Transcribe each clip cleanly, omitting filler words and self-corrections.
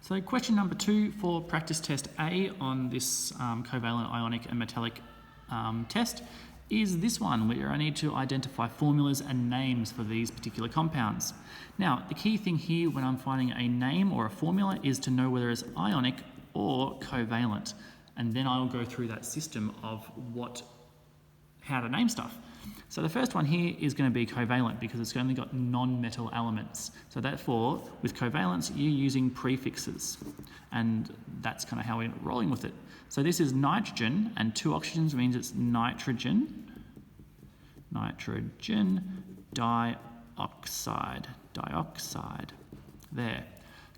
So question number 2 for practice test A on this covalent, ionic and metallic test is this one, where I need to identify formulas and names for these particular compounds. Now, the key thing here when I'm finding a name or a formula is to know whether it's ionic or covalent. And then I'll go through that system of how to name stuff. So the first one here is going to be covalent because it's only got non-metal elements. So therefore, with covalence, you're using prefixes. And that's kind of how we're rolling with it. So this is nitrogen, and 2 oxygens means it's nitrogen dioxide. There.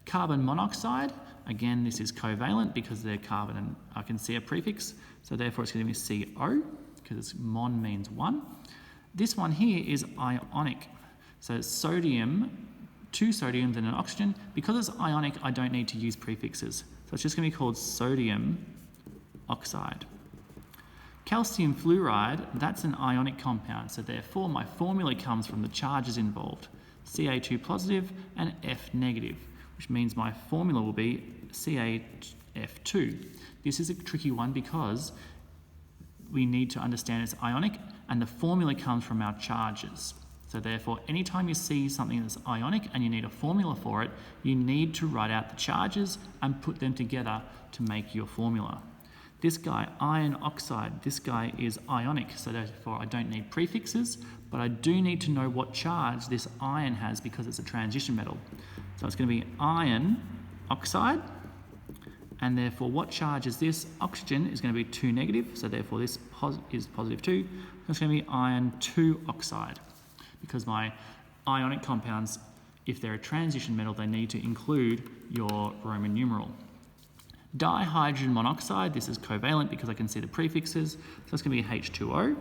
Carbon monoxide, again, this is covalent because they're carbon and I can see a prefix. So therefore, it's going to be CO because mon means 1. This one here is ionic. So sodium, 2 sodiums and an oxygen. Because it's ionic, I don't need to use prefixes. So it's just going to be called sodium oxide. Calcium fluoride, that's an ionic compound. So therefore, my formula comes from the charges involved. Ca2 positive and F negative, which means my formula will be CaF2. This is a tricky one because we need to understand it's ionic and the formula comes from our charges. So therefore, anytime you see something that's ionic and you need a formula for it, you need to write out the charges and put them together to make your formula. This guy, iron oxide, this guy is ionic, so therefore I don't need prefixes, but I do need to know what charge this iron has because it's a transition metal. So it's going to be iron oxide, and therefore what charge is this? Oxygen is going to be 2 negative, so therefore this is positive 2. So it's going to be iron 2 oxide, because my ionic compounds, if they're a transition metal, they need to include your Roman numeral. Dihydrogen monoxide, this is covalent because I can see the prefixes, so it's going to be H2O,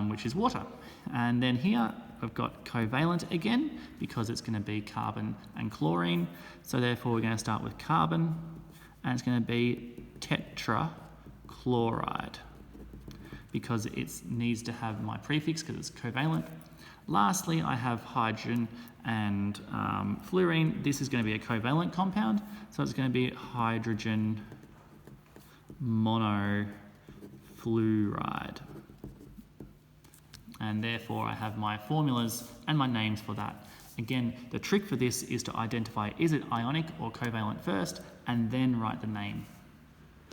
which is water. And then here I've got covalent again because it's going to be carbon and chlorine, so therefore we're going to start with carbon, and it's going to be tetrachloride because it needs to have my prefix because it's covalent. Lastly, I have hydrogen and fluorine. This is going to be a covalent compound, so it's going to be hydrogen monofluoride. And therefore, I have my formulas and my names for that. Again, the trick for this is to identify is it ionic or covalent first, and then write the name.